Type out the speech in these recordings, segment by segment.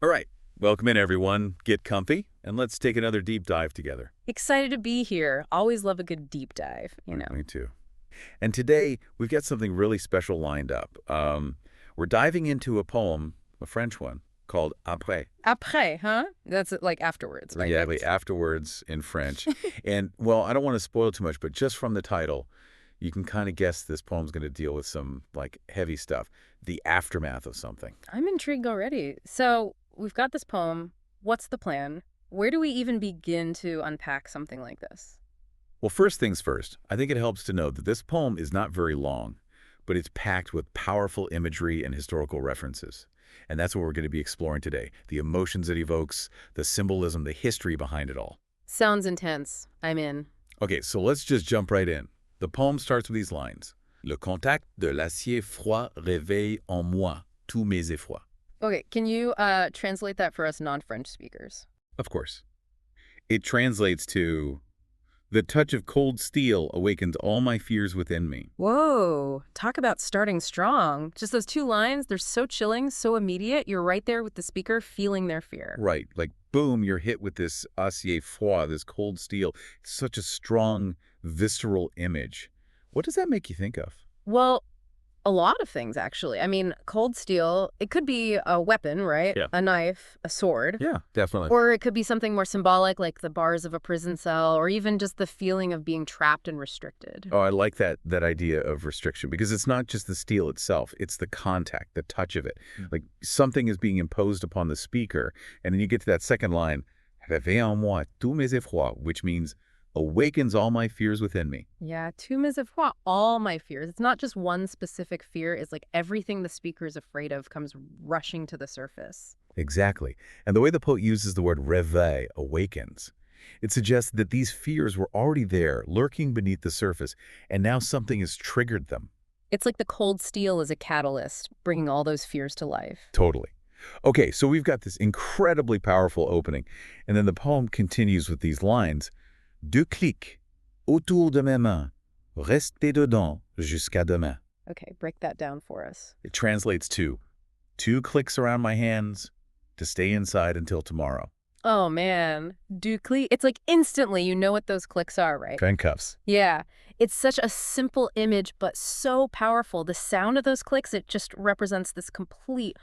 All right, welcome in everyone. Get comfy and let's take another deep dive together. Excited to be here. Always love a good deep dive. Me too. And today we've got something really special lined up. We're diving into a poem, a French one, called Après. Après, huh? That's like afterwards, right? Exactly, afterwards in French. And, well, I don't want to spoil too much, but just from the title, you can kind of guess this poem's going to deal with some, like, heavy stuff, the aftermath of something. I'm intrigued already. So we've got this poem. What's the plan? Where do we even begin to unpack something like this? Well, first things first, I think it helps to note that this poem is not very long, but it's packed with powerful imagery and historical references. And that's what we're going to be exploring today, the emotions it evokes, the symbolism, the history behind it all. Sounds intense. I'm in. Okay, so let's just jump right in. The poem starts with these lines. Le contact de l'acier froid réveille en moi tous mes effrois. Okay, can you translate that for us non-French speakers? Of course. It translates to, the touch of cold steel awakens all my fears within me. Whoa, talk about starting strong. Just those two lines, they're so chilling, so immediate. You're right there with the speaker feeling their fear. Right, like boom, you're hit with this acier froid, this cold steel. It's such a strong, visceral image. What does that make you think of? Well, a lot of things, actually. I mean, cold steel, it could be a weapon, right? Yeah. A knife, a sword. Yeah, definitely. Or it could be something more symbolic, like the bars of a prison cell, or even just the feeling of being trapped and restricted. Oh, I like that idea of restriction because it's not just the steel itself, it's the contact, the touch of it. Like something is being imposed upon the speaker, and then you get to that second line, réveille en moi tous mes effrois, which means awakens all my fears within me. Yeah, tous mes effrois, all my fears. It's not just one specific fear. It's like everything the speaker is afraid of comes rushing to the surface. Exactly. And the way the poet uses the word réveille, awakens, it suggests that these fears were already there, lurking beneath the surface, and now something has triggered them. It's like the cold steel is a catalyst, bringing all those fears to life. Totally. Okay, so we've got this incredibly powerful opening, and then the poem continues with these lines. Deux clics autour de mes mains, restez dedans jusqu'à demain. Okay, break that down for us. It translates to two clicks around my hands to stay inside until tomorrow. Oh, man. Du clic. It's like instantly you know what those clicks are, right? Handcuffs. Yeah. It's such a simple image, but so powerful. The sound of those clicks, it just represents this complete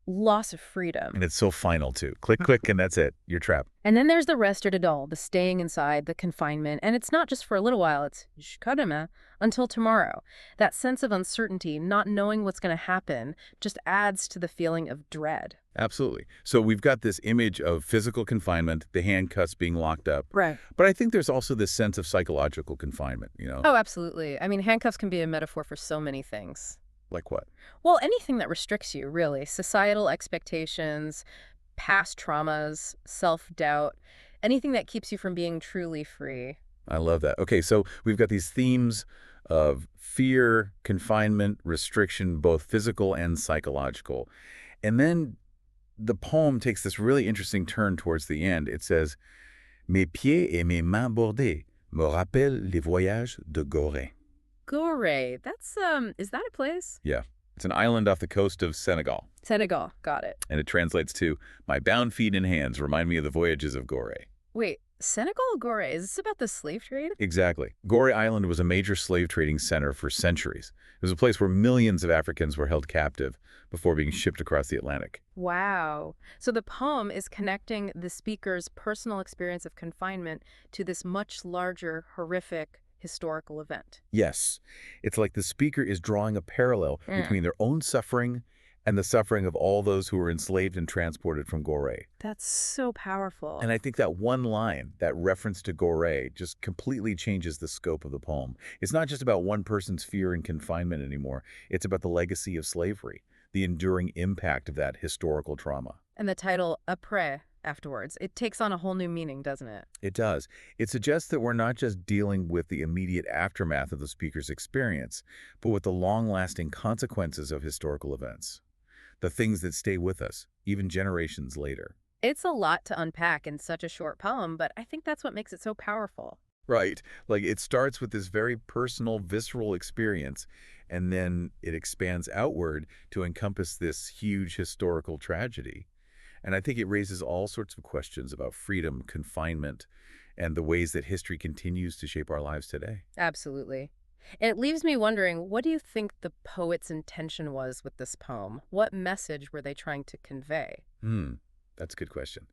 loss of freedom. And it's so final, too. Click, click, and that's it. You're trapped. And then there's the rester de dol, the staying inside, the confinement. And it's not just for a little while. It's jusqu'à demain, until tomorrow. That sense of uncertainty, not knowing what's going to happen, just adds to the feeling of dread. Absolutely. So we've got this image of physical confinement, the handcuffs being locked up. Right. But I think there's also this sense of psychological confinement, you know? Oh, absolutely. I mean, handcuffs can be a metaphor for so many things. Like what? Well, anything that restricts you, really. Societal expectations, past traumas, self-doubt, anything that keeps you from being truly free. I love that. Okay, so we've got these themes of fear, confinement, restriction, both physical and psychological. And then the poem takes this really interesting turn towards the end. It says, Mes pieds et mes mains bordées me rappellent les voyages de Gorée. Gorée, that's, is that a place? Yeah, it's an island off the coast of Senegal. Senegal, got it. And it translates to, my bound feet and hands remind me of the voyages of Gorée. Wait, Senegal, Gorée, is this about the slave trade? Exactly. Gorée Island was a major slave trading center for centuries. It was a place where millions of Africans were held captive before being shipped across the Atlantic. Wow. So the poem is connecting the speaker's personal experience of confinement to this much larger, horrific, historical event. Yes. It's like the speaker is drawing a parallel between their own suffering and the suffering of all those who were enslaved and transported from Gorée. That's so powerful. And I think that one line, that reference to Gorée, just completely changes the scope of the poem. It's not just about one person's fear and confinement anymore. It's about the legacy of slavery, the enduring impact of that historical trauma. And the title, Après, afterwards, it takes on a whole new meaning, doesn't it? It does. It suggests that we're not just dealing with the immediate aftermath of the speaker's experience, but with the long-lasting consequences of historical events. The things that stay with us, even generations later. It's a lot to unpack in such a short poem, but I think that's what makes it so powerful. Right. Like it starts with this very personal, visceral experience, and then it expands outward to encompass this huge historical tragedy. And I think it raises all sorts of questions about freedom, confinement, and the ways that history continues to shape our lives today. Absolutely. And it leaves me wondering, what do you think the poet's intention was with this poem? What message were they trying to convey? Hmm, that's a good question.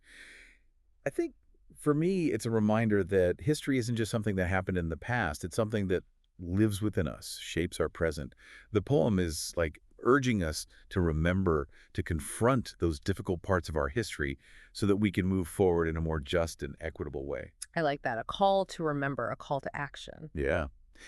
I think for me, it's a reminder that history isn't just something that happened in the past. It's something that lives within us, shapes our present. The poem is like urging us to remember, to confront those difficult parts of our history so that we can move forward in a more just and equitable way. I like that. A call to remember, a call to action. Yeah.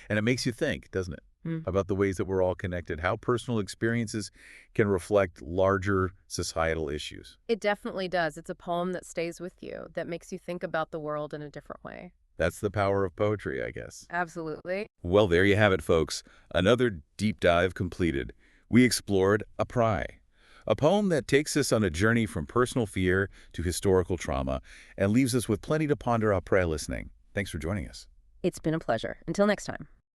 And it makes you think, doesn't it? Mm. About the ways that we're all connected, how personal experiences can reflect larger societal issues. It definitely does. It's a poem that stays with you, that makes you think about the world in a different way. That's the power of poetry, I guess. Absolutely. Well, there you have it, folks. Another deep dive completed. We explored a poem that takes us on a journey from personal fear to historical trauma and leaves us with plenty to ponder après listening. Thanks for joining us. It's been a pleasure. Until next time.